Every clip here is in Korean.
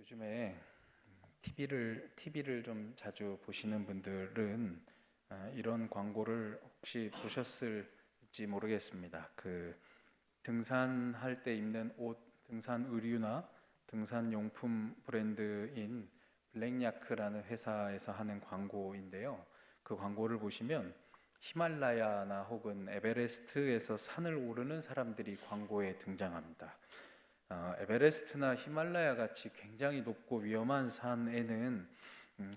요즘에 TV를 좀 자주 보시는 분들은 이런 광고를 혹시 보셨을지 모르겠습니다. 그 등산할 때 입는 옷, 등산 의류나 등산 용품 브랜드인 블랙야크라는 회사에서 하는 광고인데요. 그 광고를 보시면 히말라야나 혹은 에베레스트에서 산을 오르는 사람들이 광고에 등장합니다. 에베레스트나 히말라야 같이 굉장히 높고 위험한 산에는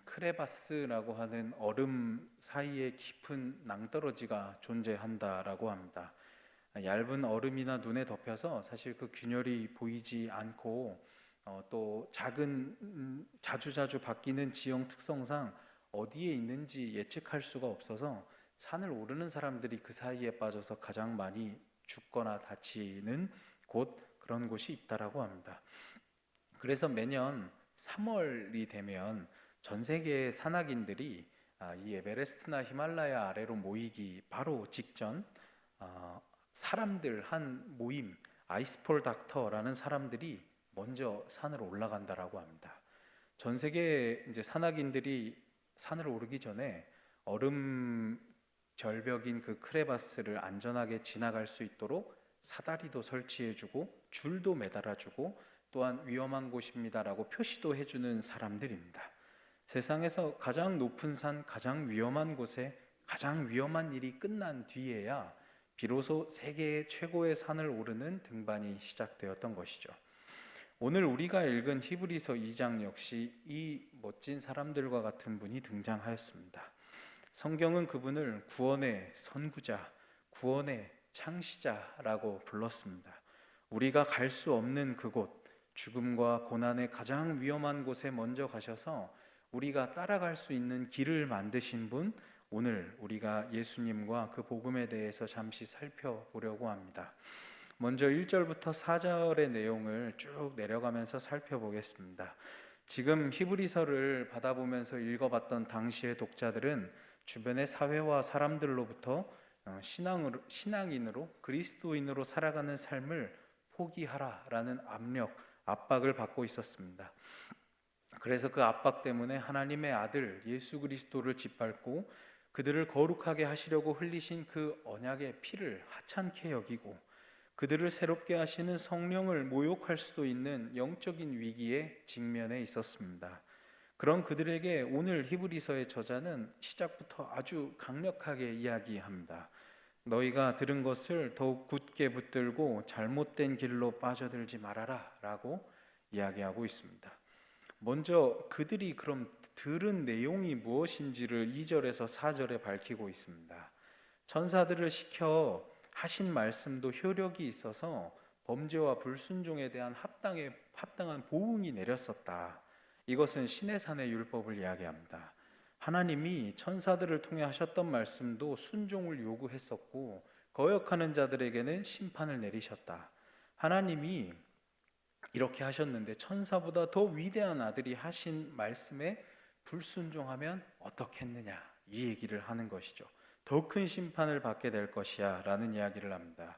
크레바스라고 하는 얼음 사이에 깊은 낭떠러지가 존재한다라고 합니다. 얇은 얼음이나 눈에 덮여서 사실 그 균열이 보이지 않고 또 작은 자주자주 바뀌는 지형 특성상 어디에 있는지 예측할 수가 없어서 산을 오르는 사람들이 그 사이에 빠져서 가장 많이 죽거나 다치는 곳, 그런 곳이 있다라고 합니다. 그래서 매년 3월이 되면 전 세계의 산악인들이 이 에베레스트나 히말라야 아래로 모이기 바로 직전 사람들 한 모임, 아이스폴 닥터라는 사람들이 먼저 산을 올라간다라고 합니다. 전 세계 이제 산악인들이 산을 오르기 전에 얼음 절벽인 그 크레바스를 안전하게 지나갈 수 있도록 사다리도 설치해주고 줄도 매달아주고 또한 위험한 곳입니다라고 표시도 해주는 사람들입니다. 세상에서 가장 높은 산, 가장 위험한 곳에 가장 위험한 일이 끝난 뒤에야 비로소 세계의 최고의 산을 오르는 등반이 시작되었던 것이죠. 오늘 우리가 읽은 히브리서 2장 역시 이 멋진 사람들과 같은 분이 등장하였습니다. 성경은 그분을 구원의 선구자, 구원의 창시자라고 불렀습니다. 우리가 갈 수 없는 그곳, 죽음과 고난의 가장 위험한 곳에 먼저 가셔서 우리가 따라갈 수 있는 길을 만드신 분, 오늘 우리가 예수님과 그 복음에 대해서 잠시 살펴보려고 합니다. 먼저 1절부터 4절의 내용을 쭉 내려가면서 살펴보겠습니다. 지금 히브리서를 받아보면서 읽어봤던 당시의 독자들은 주변의 사회와 사람들로부터 신앙인으로 그리스도인으로 살아가는 삶을 포기하라라는 압박을 받고 있었습니다. 그래서 그 압박 때문에 하나님의 아들 예수 그리스도를 짓밟고 그들을 거룩하게 하시려고 흘리신 그 언약의 피를 하찮게 여기고 그들을 새롭게 하시는 성령을 모욕할 수도 있는 영적인 위기에 직면해 있었습니다. 그런 그들에게 오늘 히브리서의 저자는 시작부터 아주 강력하게 이야기합니다. 너희가 들은 것을 더욱 굳게 붙들고 잘못된 길로 빠져들지 말아라 라고 이야기하고 있습니다. 먼저 그들이 그럼 들은 내용이 무엇인지를 2절에서 4절에 밝히고 있습니다. 천사들을 시켜 하신 말씀도 효력이 있어서 범죄와 불순종에 대한 합당한 보응이 내렸었다. 이것은 시내산의 율법을 이야기합니다. 하나님이 천사들을 통해 하셨던 말씀도 순종을 요구했었고 거역하는 자들에게는 심판을 내리셨다. 하나님이 이렇게 하셨는데 천사보다 더 위대한 아들이 하신 말씀에 불순종하면 어떻겠느냐, 이 얘기를 하는 것이죠. 더 큰 심판을 받게 될 것이야 라는 이야기를 합니다.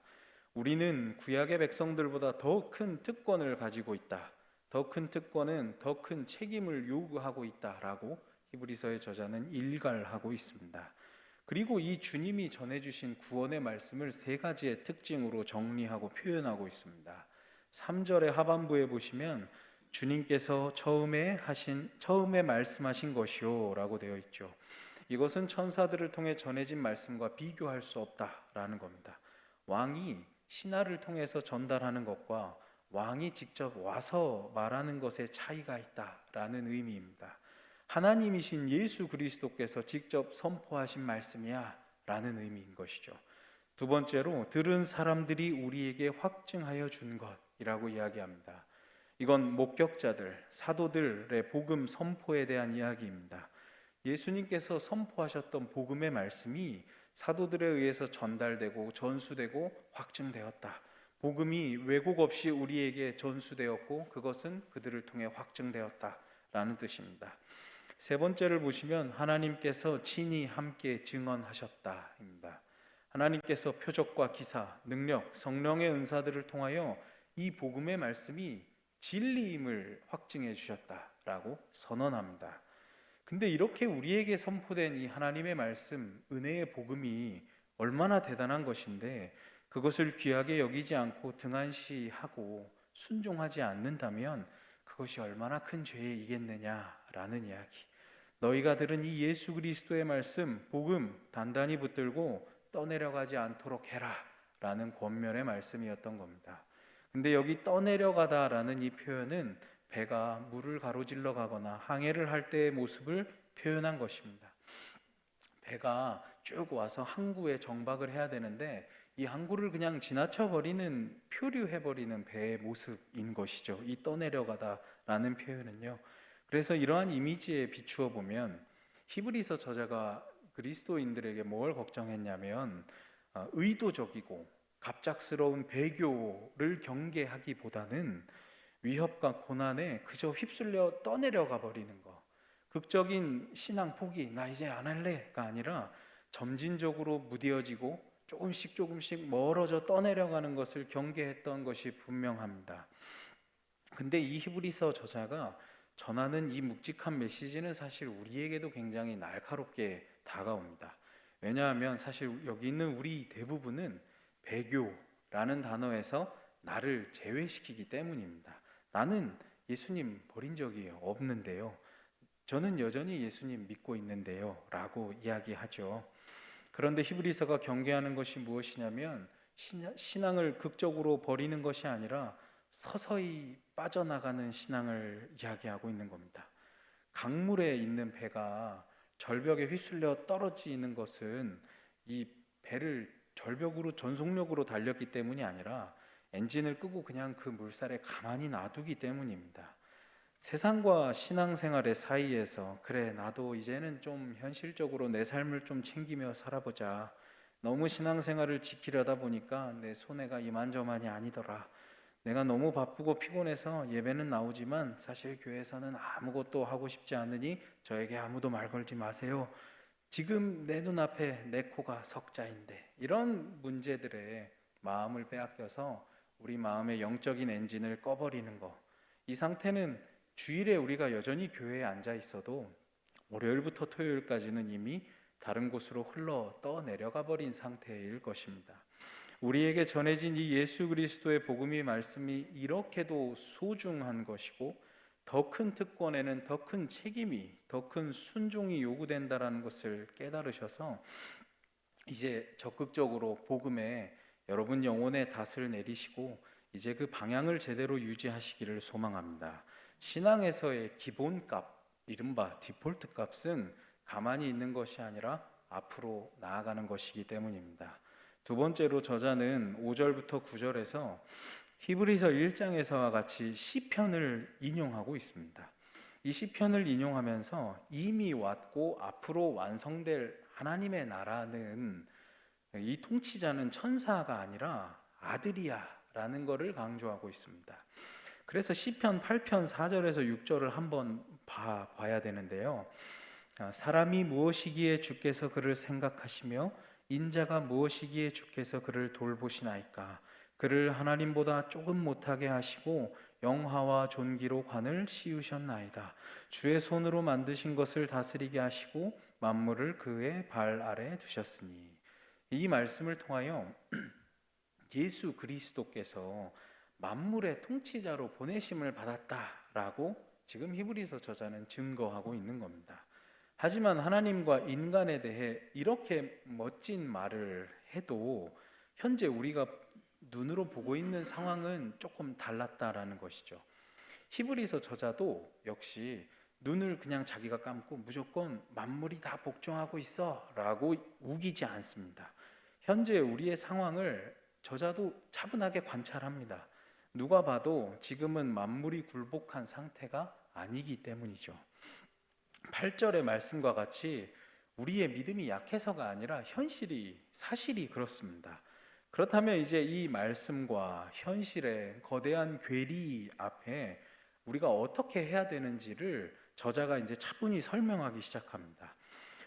우리는 구약의 백성들보다 더 큰 특권을 가지고 있다. 더 큰 특권은 더 큰 책임을 요구하고 있다라고 히브리서의 저자는 일갈하고 있습니다. 그리고 이 주님이 전해주신 구원의 말씀을 세 가지의 특징으로 정리하고 표현하고 있습니다. 3절의 하반부에 보시면 주님께서 처음에 말씀하신 것이요 라고 되어 있죠. 이것은 천사들을 통해 전해진 말씀과 비교할 수 없다라는 겁니다. 왕이 신하를 통해서 전달하는 것과 왕이 직접 와서 말하는 것에 차이가 있다라는 의미입니다. 하나님이신 예수 그리스도께서 직접 선포하신 말씀이야 라는 의미인 것이죠. 두 번째로 들은 사람들이 우리에게 확증하여 준 것이라고 이야기합니다. 이건 목격자들, 사도들의 복음 선포에 대한 이야기입니다. 예수님께서 선포하셨던 복음의 말씀이 사도들에 의해서 전달되고 전수되고 확증되었다. 복음이 왜곡 없이 우리에게 전수되었고 그것은 그들을 통해 확증되었다라는 뜻입니다. 세 번째를 보시면 하나님께서 친히 함께 증언하셨다입니다. 하나님께서 표적과 기사, 능력, 성령의 은사들을 통하여 이 복음의 말씀이 진리임을 확증해 주셨다라고 선언합니다. 근데 이렇게 우리에게 선포된 이 하나님의 말씀, 은혜의 복음이 얼마나 대단한 것인데 그것을 귀하게 여기지 않고 등한시하고 순종하지 않는다면 그것이 얼마나 큰 죄이겠느냐라는 이야기. 너희가 들은 이 예수 그리스도의 말씀, 복음 단단히 붙들고 떠내려가지 않도록 해라 라는 권면의 말씀이었던 겁니다. 근데 여기 떠내려가다라는 이 표현은 배가 물을 가로질러 가거나 항해를 할 때의 모습을 표현한 것입니다. 배가 쭉 와서 항구에 정박을 해야 되는데 이 항구를 그냥 지나쳐 버리는, 표류해 버리는 배의 모습인 것이죠. 이 떠내려가다라는 표현은요. 그래서 이러한 이미지에 비추어 보면 히브리서 저자가 그리스도인들에게 뭘 걱정했냐면 의도적이고 갑작스러운 배교를 경계하기보다는 위협과 고난에 그저 휩쓸려 떠내려가 버리는 것, 극적인 신앙 포기, 나 이제 안 할래가 아니라 점진적으로 무뎌지고 조금씩 멀어져 떠내려가는 것을 경계했던 것이 분명합니다. 근데 이 히브리서 저자가 전하는 이 묵직한 메시지는 사실 우리에게도 굉장히 날카롭게 다가옵니다. 왜냐하면 사실 여기 있는 우리 대부분은 배교라는 단어에서 나를 제외시키기 때문입니다. 나는 예수님 버린 적이 없는데요. 저는 여전히 예수님 믿고 있는데요. 라고 이야기하죠. 그런데 히브리서가 경계하는 것이 무엇이냐면 신앙을 극적으로 버리는 것이 아니라 서서히 빠져나가는 신앙을 이야기하고 있는 겁니다. 강물에 있는 배가 절벽에 휩쓸려 떨어지는 것은 이 배를 절벽으로 전속력으로 달렸기 때문이 아니라 엔진을 끄고 그냥 그 물살에 가만히 놔두기 때문입니다. 세상과 신앙생활의 사이에서 그래 나도 이제는 좀 현실적으로 내 삶을 좀 챙기며 살아보자. 너무 신앙생활을 지키려다 보니까 내 손해가 이만저만이 아니더라. 내가 너무 바쁘고 피곤해서 예배는 나오지만 사실 교회에서는 아무것도 하고 싶지 않으니 저에게 아무도 말 걸지 마세요. 지금 내 눈앞에 내 코가 석자인데 이런 문제들에 마음을 빼앗겨서 우리 마음의 영적인 엔진을 꺼버리는 것, 이 상태는 주일에 우리가 여전히 교회에 앉아 있어도 월요일부터 토요일까지는 이미 다른 곳으로 흘러 떠내려가 버린 상태일 것입니다. 우리에게 전해진 이 예수 그리스도의 복음의 말씀이 이렇게도 소중한 것이고 더 큰 특권에는 더 큰 책임이, 더 큰 순종이 요구된다라는 것을 깨달으셔서 이제 적극적으로 복음에 여러분 영혼의 닷을 내리시고 이제 그 방향을 제대로 유지하시기를 소망합니다. 신앙에서의 기본값, 이른바 디폴트 값은 가만히 있는 것이 아니라 앞으로 나아가는 것이기 때문입니다. 두 번째로 저자는 5절부터 9절에서 히브리서 1장에서와 같이 시편을 인용하고 있습니다. 이 시편을 인용하면서 이미 왔고 앞으로 완성될 하나님의 나라는 이 통치자는 천사가 아니라 아들이야라는 것을 강조하고 있습니다. 그래서 시편 8편 4절에서 6절을 한번 봐야 되는데요. 사람이 무엇이기에 주께서 그를 생각하시며 인자가 무엇이기에 주께서 그를 돌보시나이까. 그를 하나님보다 조금 못하게 하시고 영화와 존귀로 관을 씌우셨나이다. 주의 손으로 만드신 것을 다스리게 하시고 만물을 그의 발 아래 두셨으니. 이 말씀을 통하여 예수 그리스도께서 만물의 통치자로 보내심을 받았다라고 지금 히브리서 저자는 증거하고 있는 겁니다. 하지만 하나님과 인간에 대해 이렇게 멋진 말을 해도 현재 우리가 눈으로 보고 있는 상황은 조금 달랐다라는 것이죠. 히브리서 저자도 역시 눈을 그냥 자기가 감고 무조건 만물이 다 복종하고 있어 라고 우기지 않습니다. 현재 우리의 상황을 저자도 차분하게 관찰합니다. 누가 봐도 지금은 만물이 굴복한 상태가 아니기 때문이죠. 8절의 말씀과 같이 우리의 믿음이 약해서가 아니라 사실이 그렇습니다. 그렇다면 이제 이 말씀과 현실의 거대한 괴리 앞에 우리가 어떻게 해야 되는지를 저자가 이제 차분히 설명하기 시작합니다.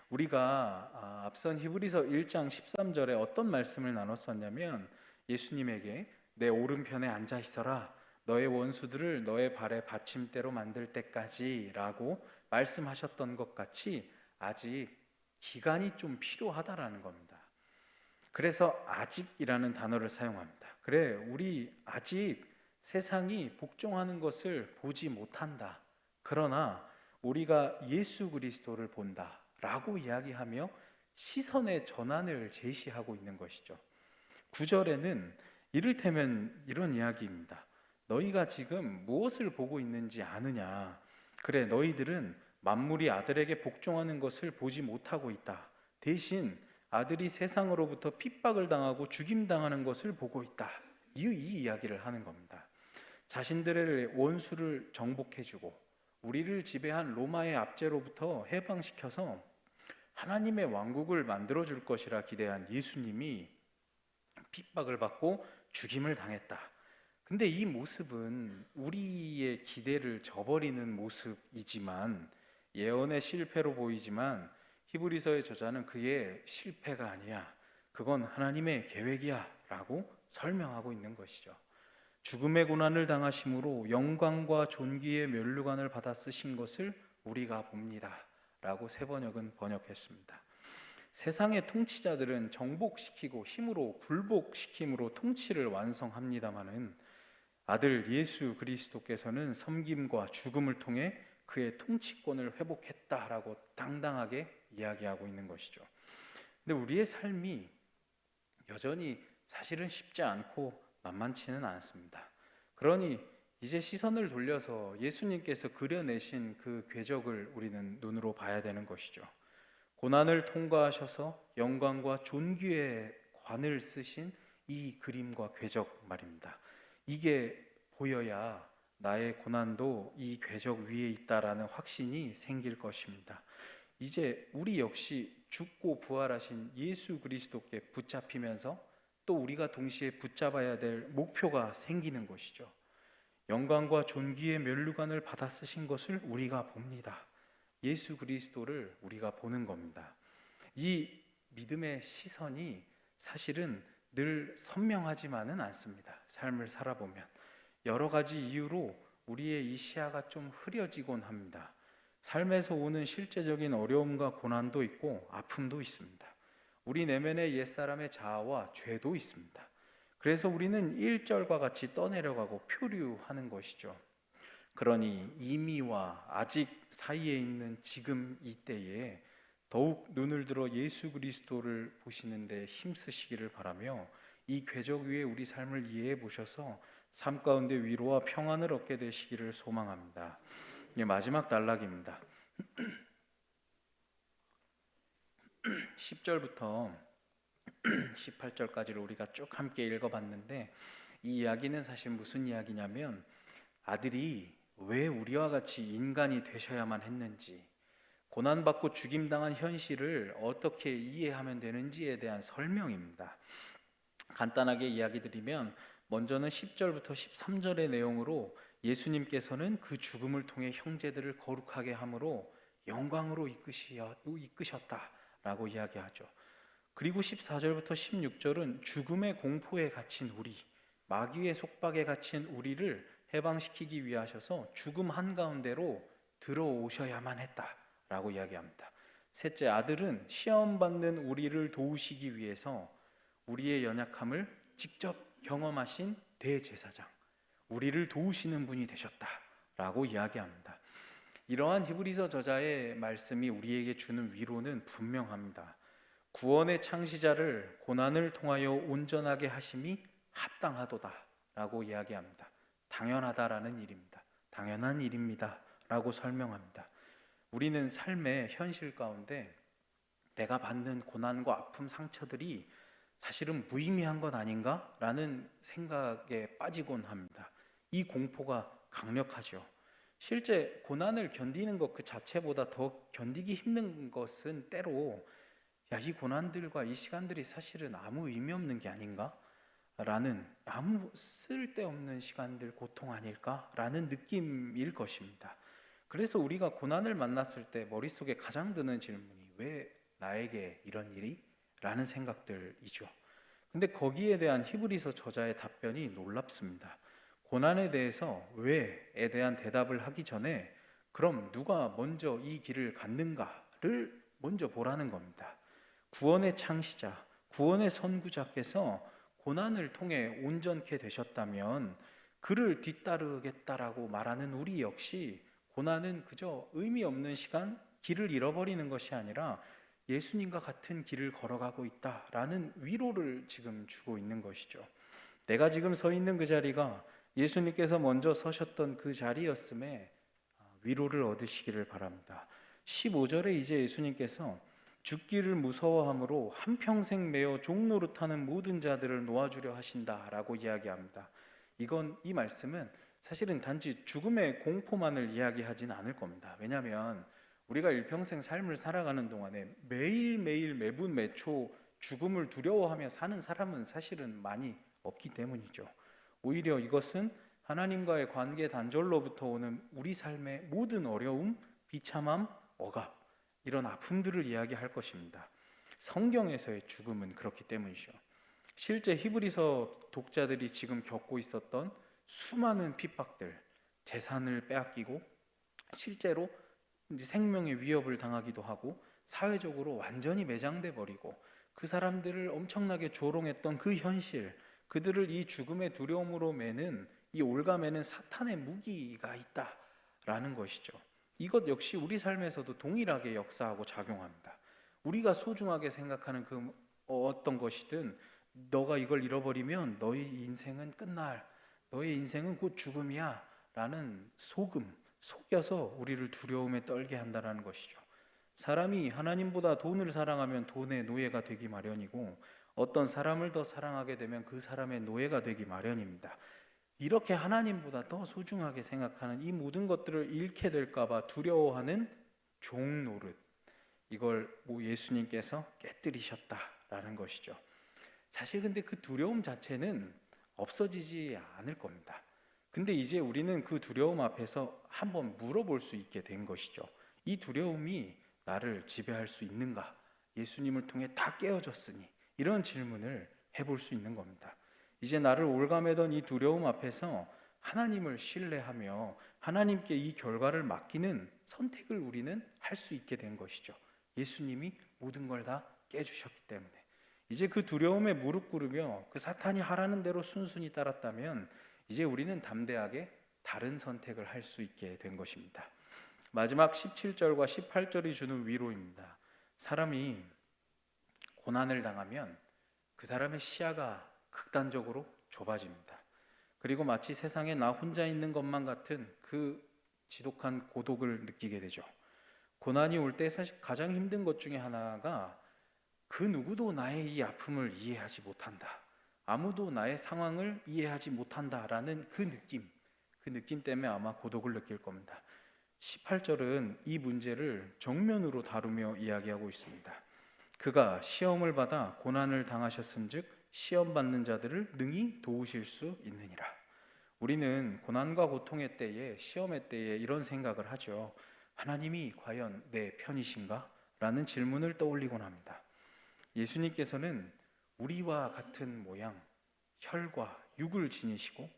우리가 앞선 히브리서 1장 13절에 어떤 말씀을 나눴었냐면 예수님에게 내 오른편에 앉아 있어라. 너의 원수들을 너의 발의 받침대로 만들 때까지라고 말씀하셨던 것 같이 아직 기간이 좀 필요하다라는 겁니다. 그래서 아직이라는 단어를 사용합니다. 그래, 우리 아직 세상이 복종하는 것을 보지 못한다. 그러나 우리가 예수 그리스도를 본다라고 이야기하며 시선의 전환을 제시하고 있는 것이죠. 9절에는 이를테면 이런 이야기입니다. 너희가 지금 무엇을 보고 있는지 아느냐? 그래, 너희들은 만물이 아들에게 복종하는 것을 보지 못하고 있다. 대신 아들이 세상으로부터 핍박을 당하고 죽임당하는 것을 보고 있다. 이 이야기를 하는 겁니다. 자신들의 원수를 정복해주고 우리를 지배한 로마의 압제로부터 해방시켜서 하나님의 왕국을 만들어줄 것이라 기대한 예수님이 핍박을 받고 죽임을 당했다. 근데 이 모습은 우리의 기대를 저버리는 모습이지만, 예언의 실패로 보이지만 히브리서의 저자는 그의 실패가 아니야, 그건 하나님의 계획이야 라고 설명하고 있는 것이죠. 죽음의 고난을 당하심으로 영광과 존귀의 면류관을 받아 쓰신 것을 우리가 봅니다 라고 새번역은 번역했습니다. 세상의 통치자들은 정복시키고 힘으로 굴복시킴으로 통치를 완성합니다마는 아들 예수 그리스도께서는 섬김과 죽음을 통해 그의 통치권을 회복했다라고 당당하게 이야기하고 있는 것이죠. 근데 우리의 삶이 여전히 사실은 쉽지 않고 만만치는 않습니다. 그러니 이제 시선을 돌려서 예수님께서 그려내신 그 궤적을 우리는 눈으로 봐야 되는 것이죠. 고난을 통과하셔서 영광과 존귀의 관을 쓰신 이 그림과 궤적 말입니다. 이게 보여야 나의 고난도 이 궤적 위에 있다라는 확신이 생길 것입니다. 이제 우리 역시 죽고 부활하신 예수 그리스도께 붙잡히면서 또 우리가 동시에 붙잡아야 될 목표가 생기는 것이죠. 영광과 존귀의 면류관을 받아 쓰신 것을 우리가 봅니다. 예수 그리스도를 우리가 보는 겁니다. 이 믿음의 시선이 사실은 늘 선명하지만은 않습니다. 삶을 살아보면 여러 가지 이유로 우리의 이 시야가 좀 흐려지곤 합니다. 삶에서 오는 실제적인 어려움과 고난도 있고 아픔도 있습니다. 우리 내면의 옛사람의 자아와 죄도 있습니다. 그래서 우리는 1절과 같이 떠내려가고 표류하는 것이죠. 그러니 이미와 아직 사이에 있는 지금 이때에 더욱 눈을 들어 예수 그리스도를 보시는 데 힘쓰시기를 바라며 이 궤적 위에 우리 삶을 이해해 보셔서 삶 가운데 위로와 평안을 얻게 되시기를 소망합니다. 마지막 단락입니다. 10절부터 18절까지를 우리가 쭉 함께 읽어봤는데, 이 이야기는 사실 무슨 이야기냐면 아들이 왜 우리와 같이 인간이 되셔야만 했는지, 고난받고 죽임당한 현실을 어떻게 이해하면 되는지에 대한 설명입니다. 간단하게 이야기 드리면, 먼저는 10절부터 13절의 내용으로 예수님께서는 그 죽음을 통해 형제들을 거룩하게 함으로 영광으로 이끄셨다라고 이야기하죠. 그리고 14절부터 16절은 죽음의 공포에 갇힌 우리, 마귀의 속박에 갇힌 우리를 해방시키기 위하셔서 죽음 한가운데로 들어오셔야만 했다라고 이야기합니다. 셋째, 아들은 시험받는 우리를 도우시기 위해서 우리의 연약함을 직접 경험하신 대제사장, 우리를 도우시는 분이 되셨다라고 이야기합니다. 이러한 히브리서 저자의 말씀이 우리에게 주는 위로는 분명합니다. 구원의 창시자를 고난을 통하여 온전하게 하심이 합당하도다라고 이야기합니다. 당연하다라는 일입니다. 당연한 일입니다 라고 설명합니다. 우리는 삶의 현실 가운데 내가 받는 고난과 아픔, 상처들이 사실은 무의미한 것 아닌가? 라는 생각에 빠지곤 합니다. 이 공포가 강력하죠. 실제 고난을 견디는 것 그 자체보다 더 견디기 힘든 것은 때로 이 고난들과 이 시간들이 사실은 아무 의미 없는 게 아닌가? 라는, 아무 쓸데없는 시간들, 고통 아닐까? 라는 느낌일 것입니다. 그래서 우리가 고난을 만났을 때 머릿속에 가장 드는 질문이 왜 나에게 이런 일이? 라는 생각들이죠. 근데 거기에 대한 히브리서 저자의 답변이 놀랍습니다. 고난에 대해서 왜에 대한 대답을 하기 전에 그럼 누가 먼저 이 길을 갔는가를 먼저 보라는 겁니다. 구원의 창시자, 구원의 선구자께서 고난을 통해 온전케 되셨다면 그를 뒤따르겠다라고 말하는 우리 역시 고난은 그저 의미 없는 시간, 길을 잃어버리는 것이 아니라 예수님과 같은 길을 걸어가고 있다라는 위로를 지금 주고 있는 것이죠. 내가 지금 서 있는 그 자리가 예수님께서 먼저 서셨던 그 자리였음에 위로를 얻으시기를 바랍니다. 15절에 이제 예수님께서 죽기를 무서워함으로 한평생 매어 종노릇하는 모든 자들을 놓아주려 하신다라고 이야기합니다. 이 말씀은 사실은 단지 죽음의 공포만을 이야기하지는 않을 겁니다. 왜냐하면 우리가 일평생 삶을 살아가는 동안에 매일매일 매분 매초 죽음을 두려워하며 사는 사람은 사실은 많이 없기 때문이죠. 오히려 이것은 하나님과의 관계 단절로부터 오는 우리 삶의 모든 어려움, 비참함, 억압, 이런 아픔들을 이야기할 것입니다. 성경에서의 죽음은 그렇기 때문이죠. 실제 히브리서 독자들이 지금 겪고 있었던 수많은 핍박들, 재산을 빼앗기고 실제로 생명의 위협을 당하기도 하고 사회적으로 완전히 매장돼 버리고 그 사람들을 엄청나게 조롱했던 그 현실, 그들을 이 죽음의 두려움으로 매는 이 올가매는 사탄의 무기가 있다라는 것이죠. 이것 역시 우리 삶에서도 동일하게 역사하고 작용합니다. 우리가 소중하게 생각하는 그 어떤 것이든 너가 이걸 잃어버리면 너의 인생은 끝날, 너의 인생은 곧 죽음이야 라는 속여서 우리를 두려움에 떨게 한다는 것이죠. 사람이 하나님보다 돈을 사랑하면 돈의 노예가 되기 마련이고 어떤 사람을 더 사랑하게 되면 그 사람의 노예가 되기 마련입니다. 이렇게 하나님보다 더 소중하게 생각하는 이 모든 것들을 잃게 될까 봐 두려워하는 종노릇, 이걸 예수님께서 깨뜨리셨다라는 것이죠. 사실 근데 그 두려움 자체는 없어지지 않을 겁니다. 근데 이제 우리는 그 두려움 앞에서 한번 물어볼 수 있게 된 것이죠. 이 두려움이 나를 지배할 수 있는가? 예수님을 통해 다 깨어졌으니 이런 질문을 해볼 수 있는 겁니다. 이제 나를 올가매던 이 두려움 앞에서 하나님을 신뢰하며 하나님께 이 결과를 맡기는 선택을 우리는 할 수 있게 된 것이죠. 예수님이 모든 걸 다 깨주셨기 때문에 이제 그 두려움에 무릎 꿇으며 그 사탄이 하라는 대로 순순히 따랐다면 이제 우리는 담대하게 다른 선택을 할 수 있게 된 것입니다. 마지막 17절과 18절이 주는 위로입니다. 사람이 고난을 당하면 그 사람의 시야가 극단적으로 좁아집니다. 그리고 마치 세상에 나 혼자 있는 것만 같은 그 지독한 고독을 느끼게 되죠. 고난이 올 때 사실 가장 힘든 것 중에 하나가 그 누구도 나의 이 아픔을 이해하지 못한다. 아무도 나의 상황을 이해하지 못한다라는 그 느낌 때문에 아마 고독을 느낄 겁니다. 18절은 이 문제를 정면으로 다루며 이야기하고 있습니다. 그가 시험을 받아 고난을 당하셨은즉 시험 받는 자들을 능히 도우실 수 있느니라. 우리는 고난과 고통의 때에, 시험의 때에 이런 생각을 하죠. 하나님이 과연 내 편이신가? 라는 질문을 떠올리곤 합니다. 예수님께서는 우리와 같은 모양, 혈과 육을 지니시고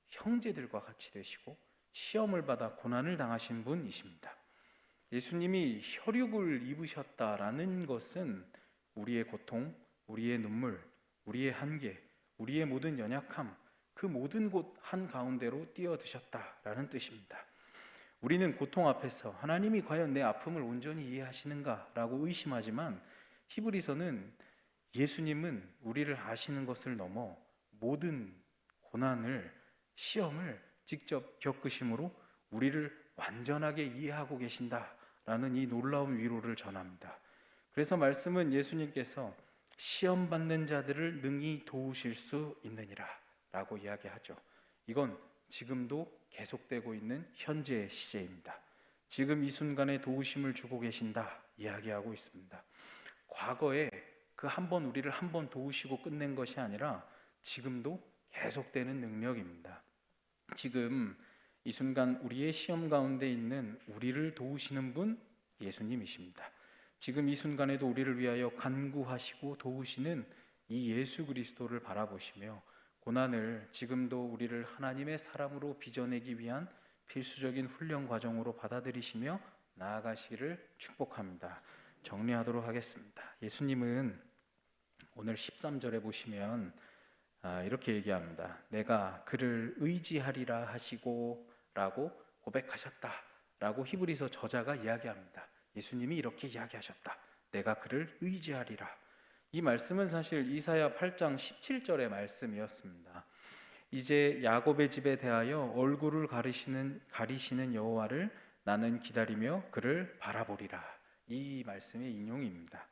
형제들과 같이 되시고 시험을 받아 고난을 당하신 분이십니다. 예수님이 혈육을 입으셨다라는 것은 우리의 고통, 우리의 눈물, 우리의 한계, 우리의 모든 연약함, 그 모든 곳 한가운데로 뛰어드셨다라는 뜻입니다. 우리는 고통 앞에서 하나님이 과연 내 아픔을 온전히 이해하시는가라고 의심하지만 히브리서는 예수님은 우리를 아시는 것을 넘어 모든 고난을, 시험을 직접 겪으심으로 우리를 완전하게 이해하고 계신다라는 이 놀라운 위로를 전합니다. 그래서 말씀은 예수님께서 시험 받는 자들을 능히 도우실 수 있느니라 라고 이야기하죠. 이건 지금도 계속되고 있는 현재의 시제입니다. 지금 이 순간에 도우심을 주고 계신다 이야기하고 있습니다. 과거에 그 한 번 우리를 한 번 도우시고 끝낸 것이 아니라 지금도 계속되는 능력입니다. 지금 이 순간 우리의 시험 가운데 있는 우리를 도우시는 분 예수님이십니다. 지금 이 순간에도 우리를 위하여 간구하시고 도우시는 이 예수 그리스도를 바라보시며 고난을 지금도 우리를 하나님의 사람으로 빚어내기 위한 필수적인 훈련 과정으로 받아들이시며 나아가시기를 축복합니다. 정리하도록 하겠습니다. 예수님은 오늘 13절에 보시면 이렇게 얘기합니다. 내가 그를 의지하리라 하시고 라고 고백하셨다 라고 히브리서 저자가 이야기합니다. 예수님이 이렇게 이야기하셨다. 내가 그를 의지하리라. 이 말씀은 사실 이사야 8장 17절의 말씀이었습니다. 이제 야곱의 집에 대하여 얼굴을 가리시는 여호와를 나는 기다리며 그를 바라보리라. 이 말씀의 인용입니다.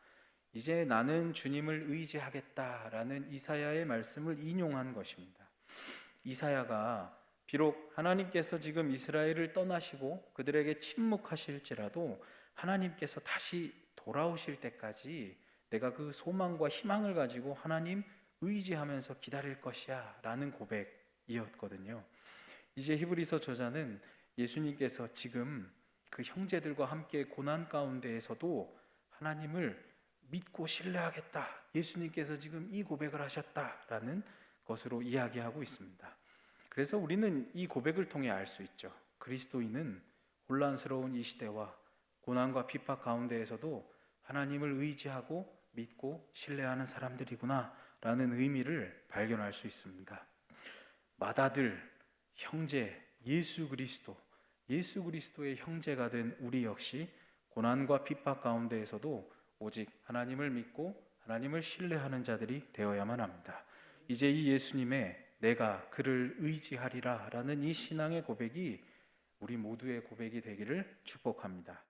이제 나는 주님을 의지하겠다라는 이사야의 말씀을 인용한 것입니다. 이사야가 비록 하나님께서 지금 이스라엘을 떠나시고 그들에게 침묵하실지라도 하나님께서 다시 돌아오실 때까지 내가 그 소망과 희망을 가지고 하나님 의지하면서 기다릴 것이야 라는 고백이었거든요. 이제 히브리서 저자는 예수님께서 지금 그 형제들과 함께 고난 가운데에서도 하나님을 믿고 신뢰하겠다, 예수님께서 지금 이 고백을 하셨다라는 것으로 이야기하고 있습니다. 그래서 우리는 이 고백을 통해 알 수 있죠. 그리스도인은 혼란스러운 이 시대와 고난과 핍박 가운데에서도 하나님을 의지하고 믿고 신뢰하는 사람들이구나 라는 의미를 발견할 수 있습니다. 맏아들, 형제, 예수 그리스도의 형제가 된 우리 역시 고난과 핍박 가운데에서도 오직 하나님을 믿고 하나님을 신뢰하는 자들이 되어야만 합니다. 이제 이 예수님의 내가 그를 의지하리라 라는 이 신앙의 고백이 우리 모두의 고백이 되기를 축복합니다.